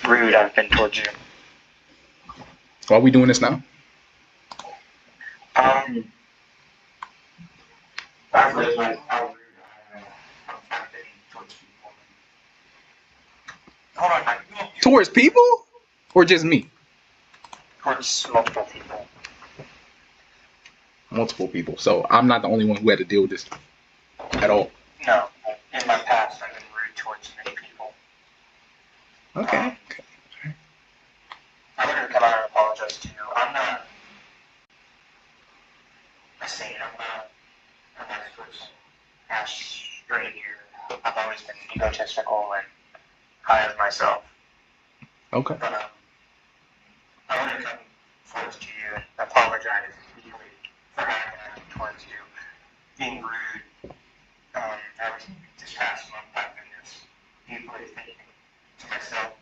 rude I've been towards you. Why are we doing this now? I've realized how rude I've been towards people. Hold on, Towards people? Or just me? towards multiple people. Multiple people. So I'm not the only one who had to deal with this at all. No, in my past I've been rude towards many people. Okay. I wanted to come out and apologize to you. I'm not. I say it, I'm not a nice person. I'm straight here. I've always been egotistical and high of myself. Okay. But I want to come forward to you and apologize deeply for how I acted towards you, being rude. I was this past month I've been just deeply thinking to myself,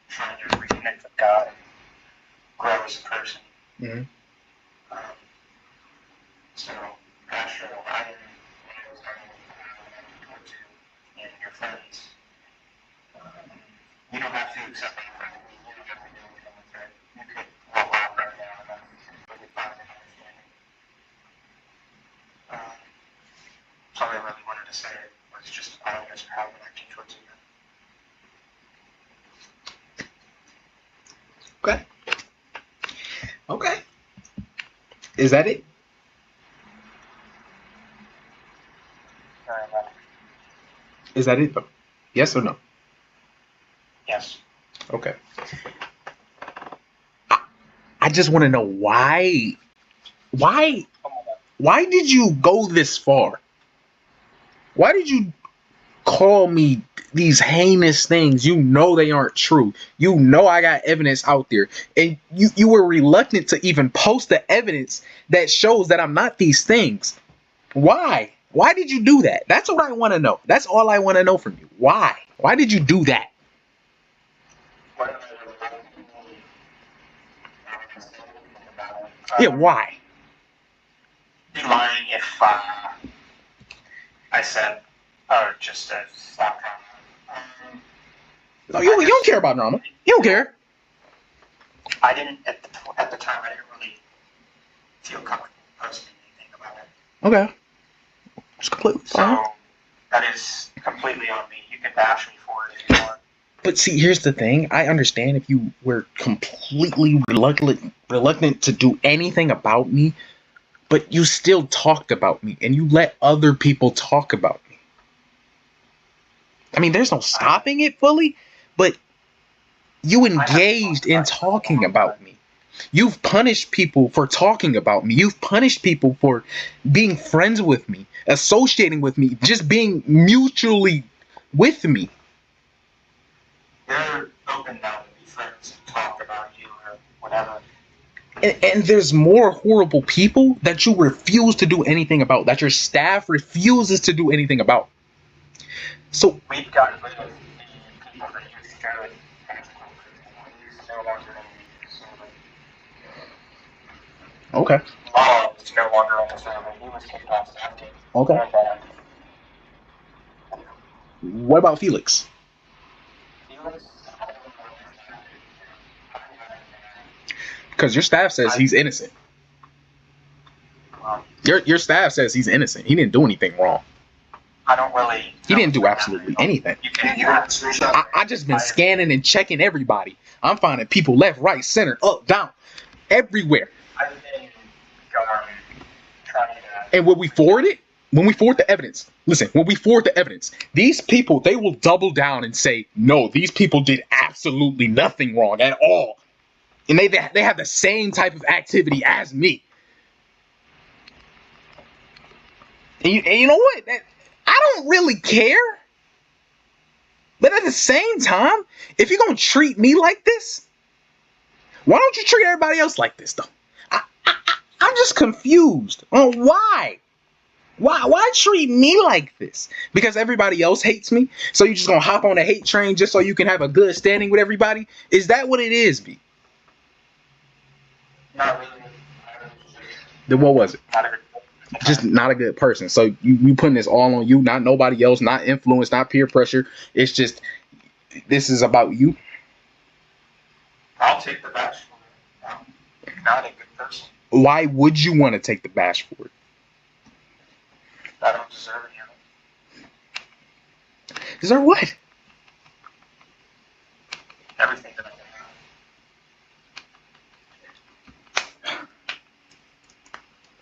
trying to reconnect with God and grow as a person. Mm-hmm. So, Pastor, I was towards you and your friends. You don't have to accept my friend. You don't have to do anything with it. You could roll out right now and that's completely fine and understanding. So all I really wanted to say was just apologize for how I'm acting towards you. Okay. Okay. Is that it? Is that it though? Yes or no? Yes. Okay. I just want to know why did you go this far? Why did you call me these heinous things? You know they aren't true. You know I got evidence out there. And you were reluctant to even post the evidence that shows that I'm not these things. Why? Why did you do that? That's what I want to know. That's all I want to know from you. Why? Why did you do that? Yeah, why? Be lying if I said, just a stop drama. No, you don't care about drama. You don't care. I didn't at the time. I didn't really feel comfortable posting anything about it. Okay. It's completely fine. So that is completely on me. You can bash me for it if you want. But see, here's the thing. I understand if you were completely reluctant to do anything about me, but you still talked about me and you let other people talk about me. I mean, there's no stopping it fully, but you engaged in talking about me. You've punished people for talking about me. You've punished people for being friends with me, associating with me, just being mutually with me. They're open now to be friends and talk about you or whatever. And there's more horrible people that you refuse to do anything about, that your staff refuses to do anything about. So we've gotten rid of the people that used to go and he's no longer in the server. Okay. Law is no longer on the server. He was kicked off staff team. Okay. What about Felix? Because your staff says he's innocent. Your staff says he's innocent. He didn't do anything wrong. I don't really. He didn't do absolutely anything. I just been scanning and checking everybody. I'm finding people left, right, center, up, down, everywhere. I've been trying to. And when we forward the evidence, listen, when we forward the evidence, these people, they will double down and say, no, these people did absolutely nothing wrong at all. And they have the same type of activity as me. And you know what? I don't really care. But at the same time, if you're going to treat me like this, why don't you treat everybody else like this, though? I'm just confused on why. Why treat me like this? Because everybody else hates me? So you're just going to hop on a hate train just so you can have a good standing with everybody? Is that what it is, B? Not really. Then what was it? Just not a good person. So you putting this all on you, not nobody else, not influence, not peer pressure. It's just, this is about you. I'll take the bash for it. I'm not a good person. Why would you want to take the bash for it? I don't deserve any of it. Deserve what? Everything that I can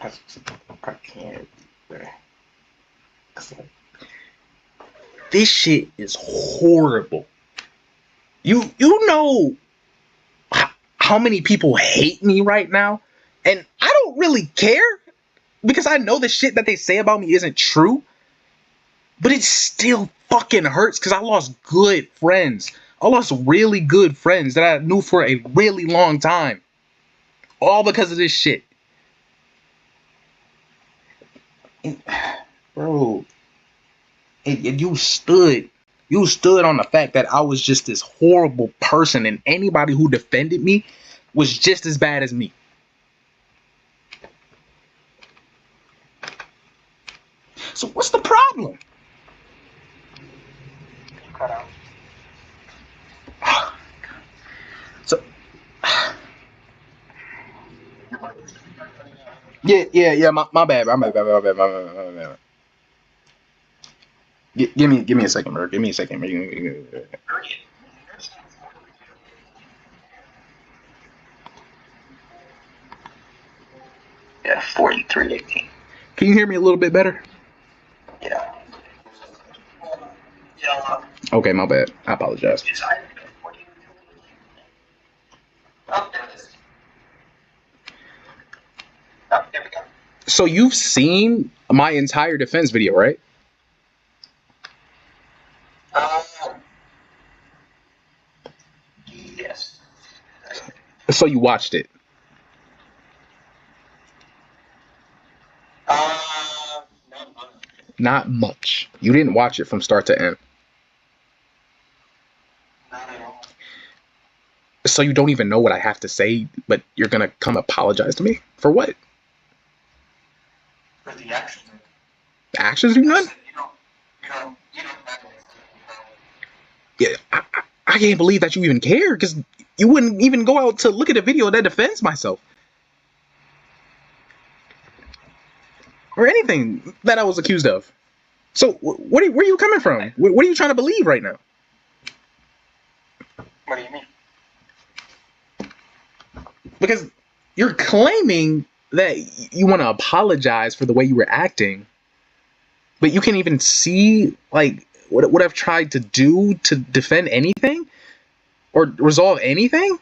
have. I can't. This shit is horrible. You know how many people hate me right now? And I don't really care because I know the shit that they say about me isn't true. But it still fucking hurts because I lost good friends. I lost really good friends that I knew for a really long time. All because of this shit. And, bro, and you stood on the fact that I was just this horrible person and anybody who defended me was just as bad as me. So what's the problem? Cut out. So yeah, my bad. My bad. Give me a second, bro. Give me a second. Yeah, 4318. Can you hear me a little bit better? Yeah. Yeah. Okay, my bad. I apologize. Oh, there it is. Oh, there we go. So you've seen my entire defense video, right? Yes. So you watched it. Not much. Not much. You didn't watch it from start to end. Not at all. So you don't even know what I have to say, but you're gonna come apologize to me? For what? For the actions. The actions you've done? You don't Yeah, I can't believe that you even care, because you wouldn't even go out to look at a video that defends myself. Or anything that I was accused of. So, where are you coming from? What are you trying to believe right now? What do you mean? Because you're claiming that you want to apologize for the way you were acting, but you can't even see, like, what I've tried to do to defend anything? Or resolve anything?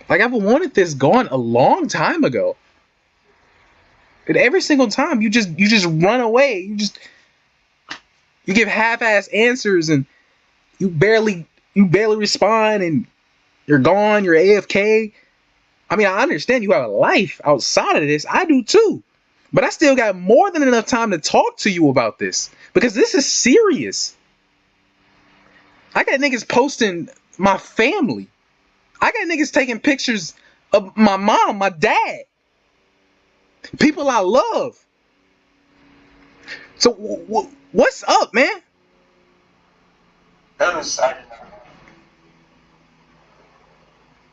Like, I've wanted this gone a long time ago. And every single time you just run away. You give half-ass answers and you barely respond and you're gone, you're AFK. I mean, I understand you have a life outside of this. I do too. But I still got more than enough time to talk to you about this. Because this is serious. I got niggas posting my family. I got niggas taking pictures of my mom, my dad. People I love. So what's up, man?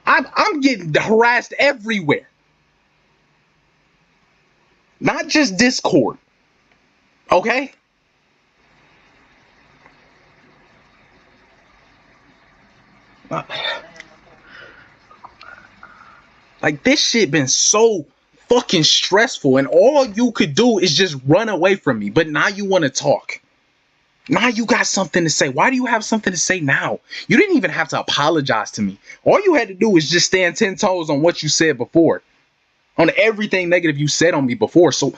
I'm getting harassed everywhere. Not just Discord. Okay? Like, this shit been so fucking stressful, and all you could do is just run away from me. But now you want to talk. Now you got something to say. Why do you have something to say now? You didn't even have to apologize to me. All you had to do was just stand 10 toes on what you said before. On everything negative you said on me before. So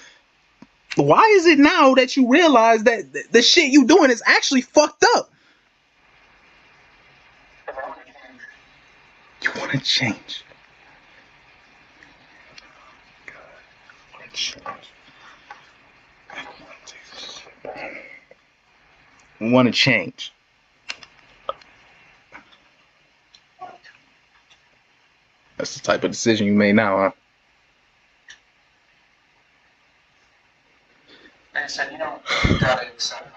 why is it now that you realize that the shit you doing is actually fucked up? You want to change. Want to change. That's the type of decision you made now, huh? I said, you gotta accept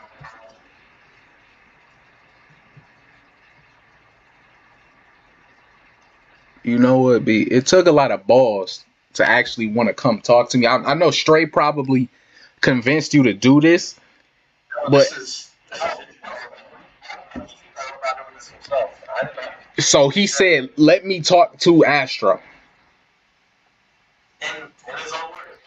You know what, B? It took a lot of balls to actually want to come talk to me. I know Stray probably convinced you to do this, but so he said, "Let me talk to Astro." In his own words.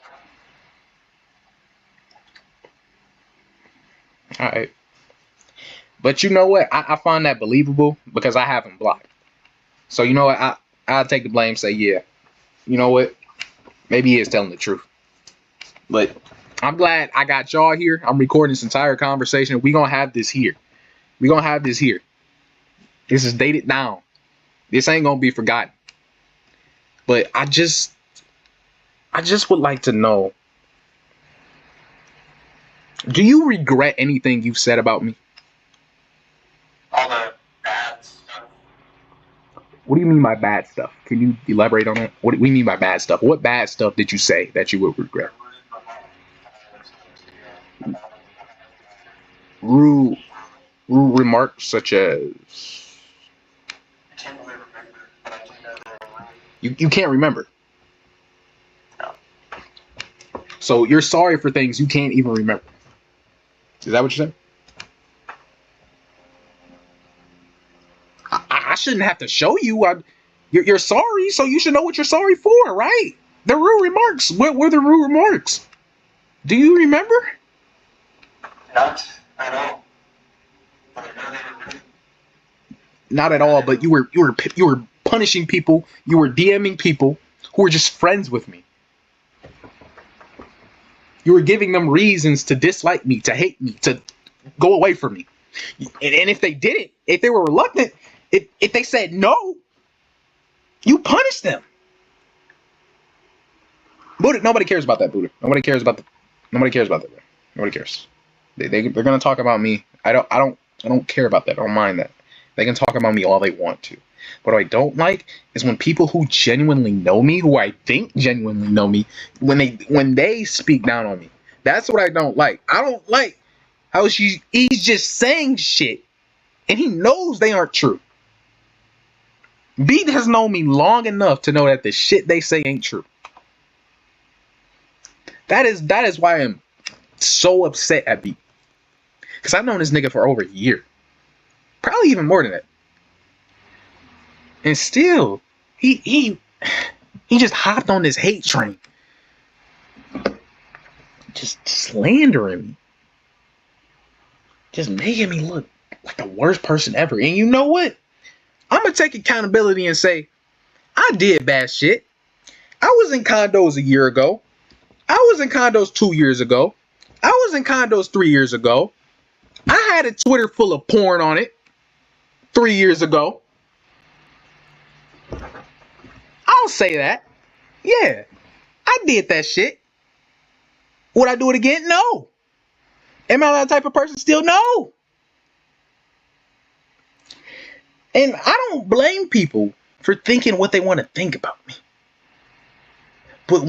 All right, but you know what? I find that believable because I have him blocked. So you know what? I'll take the blame. Say, yeah, you know what? Maybe he is telling the truth. But I'm glad I got y'all here. I'm recording this entire conversation. We gonna have this here. We gonna have this here. This is dated down. This ain't gonna be forgotten. But I just would like to know, do you regret anything you've said about me? All the bad stuff. What do you mean by bad stuff? Can you elaborate on that? What do you mean by bad stuff? What bad stuff did you say that you would regret? Rude remarks such as I can't really remember, but I do know that I you can't remember. No. So you're sorry for things you can't even remember. Is that what you're saying? I shouldn't have to show you. You're sorry, so you should know what you're sorry for, right? The rude remarks. What were the rude remarks? Do you remember? Not at all. But I know they were rude. Not at all. But you were punishing people. You were DMing people who were just friends with me. You were giving them reasons to dislike me, to hate me, to go away from me. And if they didn't, if they were reluctant, if they said no, you punished them. Buddha, nobody cares about that, Buddha. Nobody cares about that. Nobody cares. They're gonna talk about me. I don't care about that. I don't mind that. They can talk about me all they want to. What I don't like is when people who genuinely know me, who I think genuinely know me, when they speak down on me. That's what I don't like. I don't like how he's just saying shit and he knows they aren't true. Beet has known me long enough to know that the shit they say ain't true. That is why I'm so upset at Beet. Because I've known this nigga for over a year. Probably even more than that. And still, he just hopped on this hate train. Just slandering me. Just making me look like the worst person ever. And you know what? I'm going to take accountability and say, I did bad shit. I was in condos a year ago. I was in condos 2 years ago. I was in condos 3 years ago. I had a Twitter full of porn on it 3 years ago. I'll say that. Yeah, I did that shit. Would I do it again? No. Am I that type of person still? No. And I don't blame people for thinking what they want to think about me. But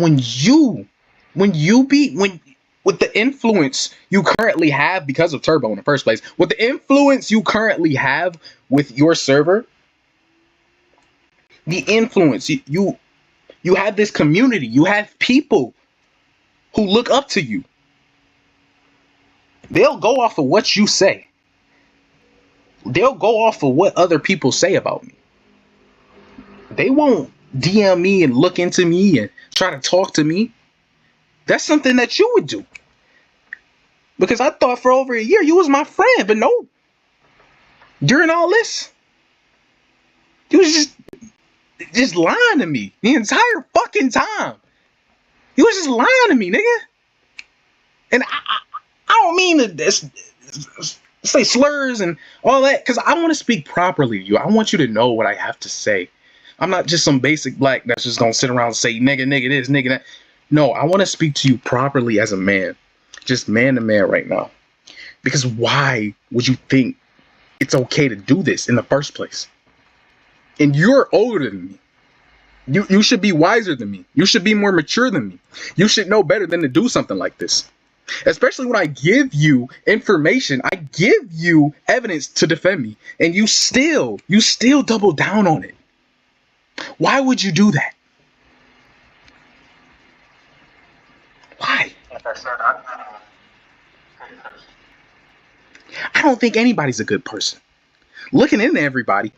with the influence you currently have because of Turbo in the first place, with the influence you currently have with your server, the influence you have this community, you have people who look up to you. They'll go off of what you say. They'll go off of what other people say about me. They won't DM me and look into me and try to talk to me. That's something that you would do. Because I thought for over a year you was my friend, but no. During all this, you was just lying to me the entire fucking time. You was just lying to me, nigga. And I don't mean to say slurs and all that, because I want to speak properly to you. I want you to know what I have to say. I'm not just some basic black that's just gonna sit around and say nigga this, nigga that. No, I want to speak to you properly as a man. Just man to man right now. Because why would you think it's okay to do this in the first place? And you're older than me. You should be wiser than me. You should be more mature than me. You should know better than to do something like this. Especially when I give you information, I give you evidence to defend me, and you still double down on it. Why would you do that? Why? Like I said, I'm not a good person. I don't think anybody's a good person. Looking into everybody,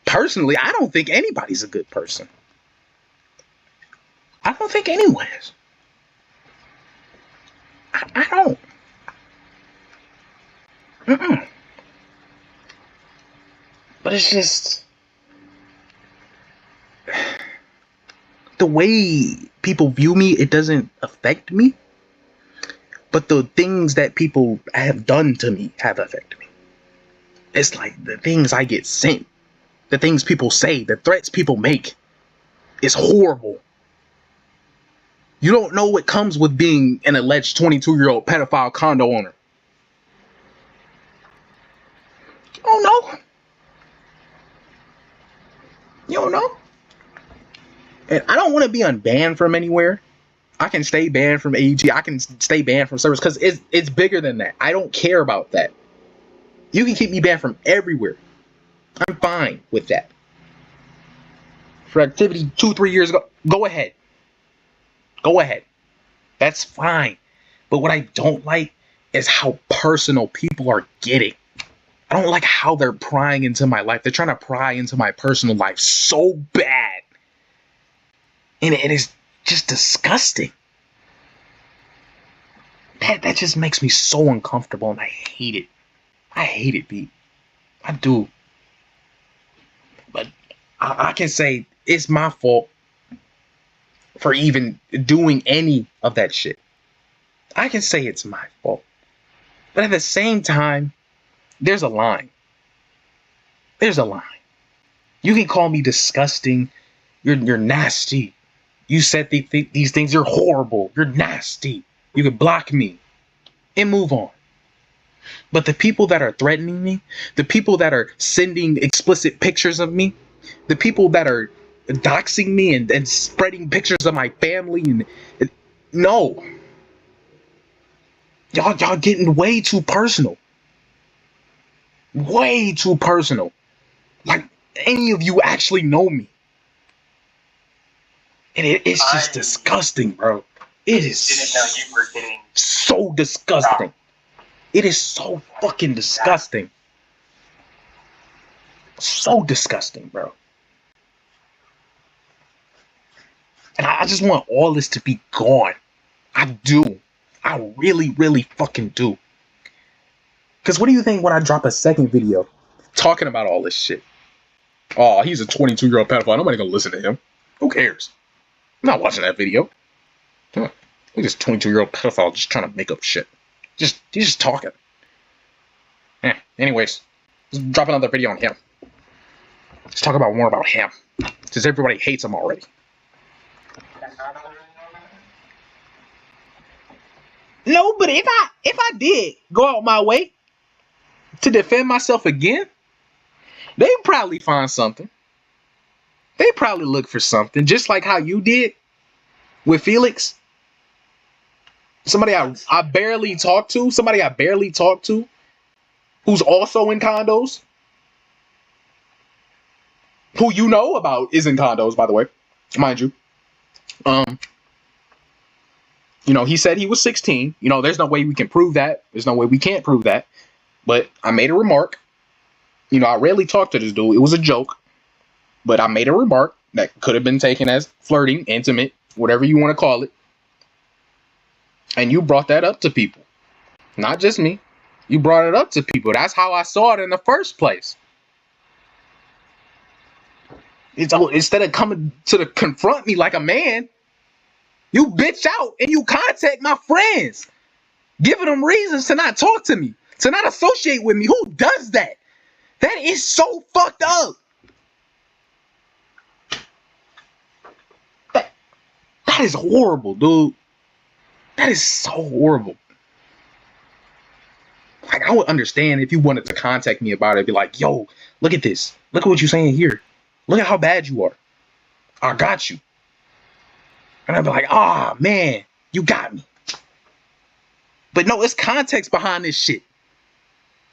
personally, I don't think anybody's a good person. I don't think anyone is. I don't. Mm-mm. But it's just the way people view me, it doesn't affect me. But the things that people have done to me have affected me. It's like the things I get sent, the things people say, the threats people make. It's horrible. You don't know what comes with being an alleged 22-year-old pedophile condo owner. You don't know. You don't know. And I don't want to be unbanned from anywhere. I can stay banned from AG. I can stay banned from servers because it's bigger than that. I don't care about that. You can keep me banned from everywhere. I'm fine with that. For activity 2-3 years ago, go ahead. Go ahead. That's fine. But what I don't like is how personal people are getting. I don't like how they're prying into my life. They're trying to pry into my personal life so bad. And it is just disgusting. That just makes me so uncomfortable, and I hate it. I hate it, Beet. I do. But I can say it's my fault for even doing any of that shit. I can say it's my fault. But at the same time, there's a line. There's a line. You can call me disgusting. You're nasty. You said these things. You're horrible. You're nasty. You can block me and move on. But the people that are threatening me, the people that are sending explicit pictures of me, the people that are doxing me and spreading pictures of my family, and no. Y'all getting way too personal. Way too personal. Like any of you actually know me. And it's just disgusting, bro. It is Didn't know you were getting so disgusting. It is so fucking disgusting. So disgusting, bro. And I just want all this to be gone. I do. I really, really fucking do. Because what do you think when I drop a second video talking about all this shit? Oh, he's a 22-year-old pedophile. Nobody gonna listen to him. Who cares? I'm not watching that video. Huh. He's just 22-year-old pedophile just trying to make up shit. He's just talking. Anyways, let's drop another video on him. Let's talk about more about him. Since everybody hates him already. No, but if I did go out my way to defend myself again, they'd probably find something. They probably look for something, just like how you did with Felix. Somebody I barely talked to. Somebody I barely talked to, who's also in condos. Who you know about is in condos, by the way, mind you. You know, he said he was 16. You know, there's no way we can prove that. There's no way we can't prove that. But I made a remark. You know, I rarely talk to this dude. It was a joke. But I made a remark that could have been taken as flirting, intimate, whatever you want to call it. And you brought that up to people. Not just me. You brought it up to people. That's how I saw it in the first place. Instead of coming to confront me like a man, you bitch out and you contact my friends, giving them reasons to not talk to me, to not associate with me. Who does that? That is so fucked up. That is horrible, dude. That is so horrible. Like, I would understand if you wanted to contact me about it. Be like, yo, look at this. Look at what you're saying here. Look at how bad you are. I got you. And I'd be like, ah, man, you got me. But no, it's context behind this shit.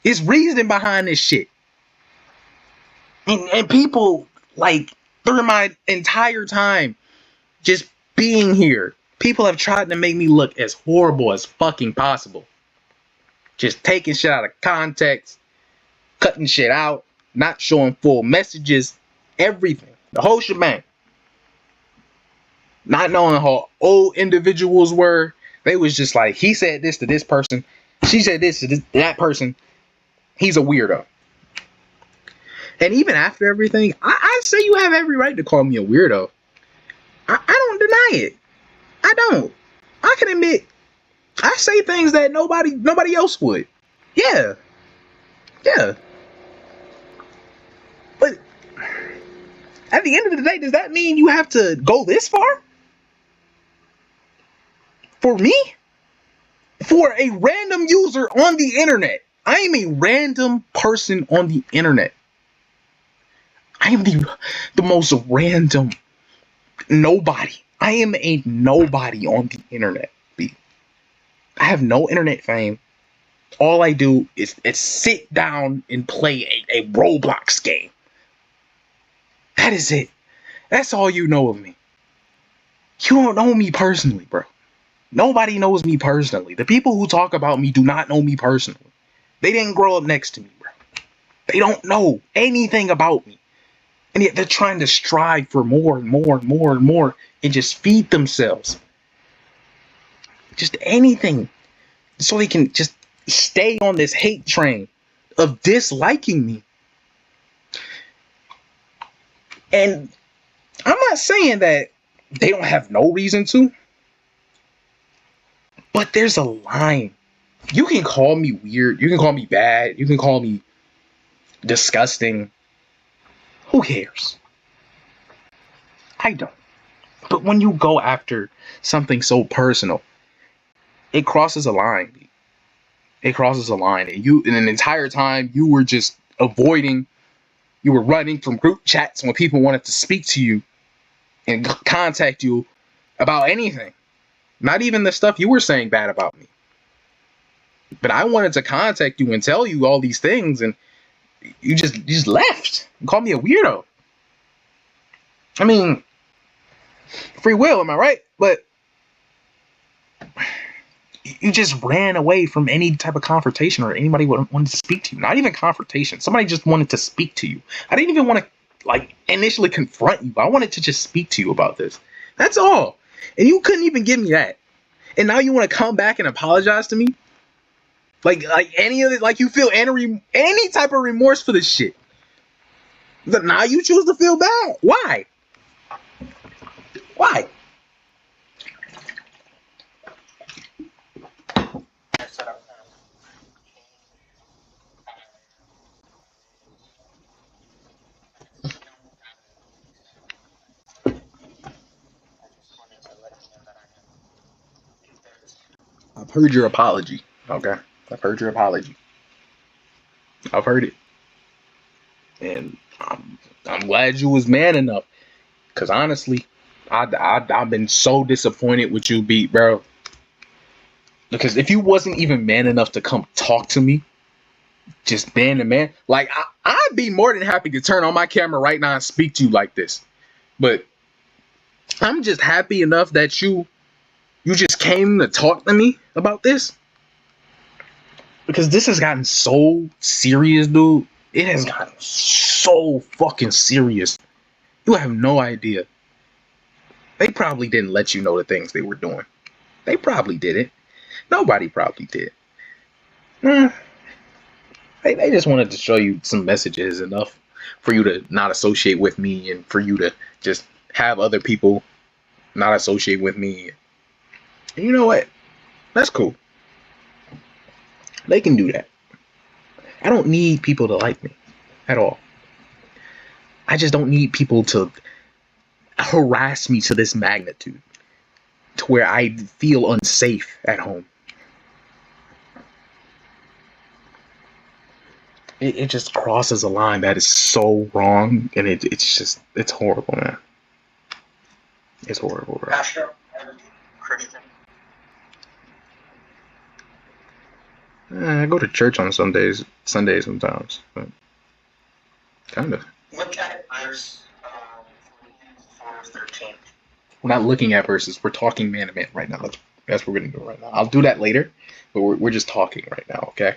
It's reason behind this shit. And people, like, through my entire time just being here. People have tried to make me look as horrible as fucking possible. Just taking shit out of context, cutting shit out, not showing full messages, everything. The whole shebang. Not knowing how old individuals were. They was just like, he said this to this person. She said this to that person. He's a weirdo. And even after everything, I say you have every right to call me a weirdo. I don't deny it. I don't. I can admit, I say things that nobody else would. Yeah. Yeah. But at the end of the day, does that mean you have to go this far? For me? For a random user on the internet. I am a random person on the internet. I am the most random nobody. I am a nobody on the internet. Beet. I have no internet fame. All I do is sit down and play a Roblox game. That is it. That's all you know of me. You don't know me personally, bro. Nobody knows me personally. The people who talk about me do not know me personally. They didn't grow up next to me, bro. They don't know anything about me. And yet they're trying to strive for more and more and more and more and just feed themselves. Just anything. So they can just stay on this hate train of disliking me. And I'm not saying that they don't have no reason to. But there's a line. You can call me weird. You can call me bad. You can call me disgusting. Who cares? I don't. But when you go after something so personal, it crosses a line. It crosses a line. And you, in an entire time, you were just avoiding. You were running from group chats when people wanted to speak to you and contact you about anything. Not even the stuff you were saying bad about me. But I wanted to contact you and tell you all these things, and you just left and called me a weirdo. I mean, free will, am I right? But you just ran away from any type of confrontation or anybody wanted to speak to you. Not even confrontation. Somebody just wanted to speak to you. I didn't even want to initially confront you. I wanted to just speak to you about this. That's all. And you couldn't even give me that. And now you want to come back and apologize to me? Like any of it, like you feel any type of remorse for this shit. But now you choose to feel bad. Why? Why? I've heard your apology. Okay. I've heard your apology. I've heard it. And I'm glad you was man enough. Because honestly, I've been so disappointed with you, Beet, bro. Because if you wasn't even man enough to come talk to me, just being a man, like I'd be more than happy to turn on my camera right now and speak to you like this. But I'm just happy enough that you just came to talk to me about this. Because this has gotten so serious, dude. It has gotten so fucking serious. You have no idea. They probably didn't let you know the things they were doing. They probably didn't. Nobody probably did. They just wanted to show you some messages enough for you to not associate with me and for you to just have other people not associate with me. And you know what? That's cool. They can do that. I don't need people to like me at all. I just don't need people to harass me to this magnitude to where I feel unsafe at home. It just crosses a line that is so wrong, and it's horrible, man. It's horrible, bro. Pastor, Christian. I go to church on Sundays sometimes, but kind of. Look at verse We're not looking at verses. We're talking man to man right now. That's what we're gonna do right now. I'll do that later, but we're just talking right now, okay?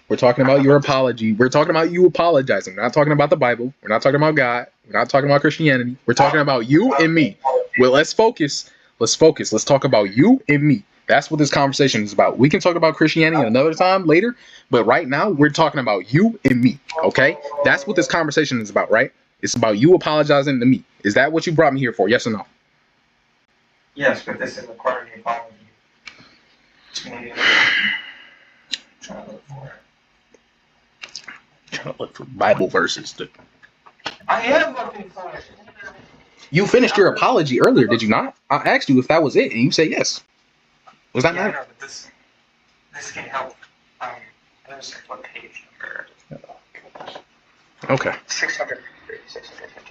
We're talking about your apology. We're talking about you apologizing. We're not talking about the Bible. We're not talking about God. We're not talking about Christianity. We're talking about you and me. Well, let's focus. Let's focus. Let's talk about you and me. That's what this conversation is about. We can talk about Christianity another time later, but right now we're talking about you and me, okay? That's what this conversation is about, right? It's about you apologizing to me. Is that what you brought me here for? Yes or no? Yes, but this is a part of the apology. Maybe trying to look for it. Trying to look for Bible verses. I am looking for it. You finished your apology earlier, did you not? I asked you if that was it, and you said yes. Was that Yeah, I not? know, but this can help. There's what page number? Okay. 650. 650.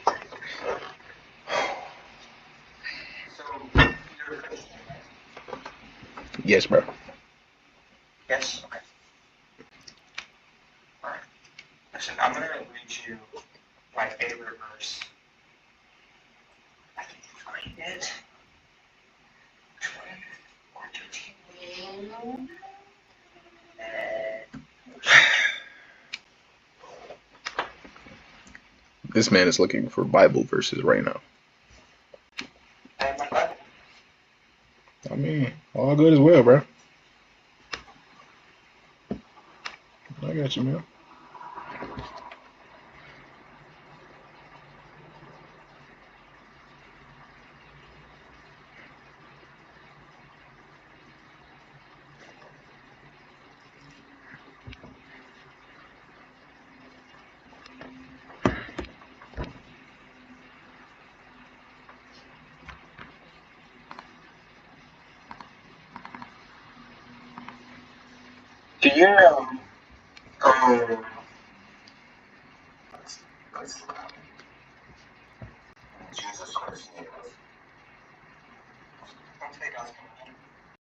So you're a Christian, right? Yes, bro. Yes. Okay. All right. Listen, I'm gonna read you my favorite verse. I can find it. This man is looking for Bible verses right now. I mean, all good as well, bro. I got you, man. Do you know? Let's Jesus Christ. Don't take us.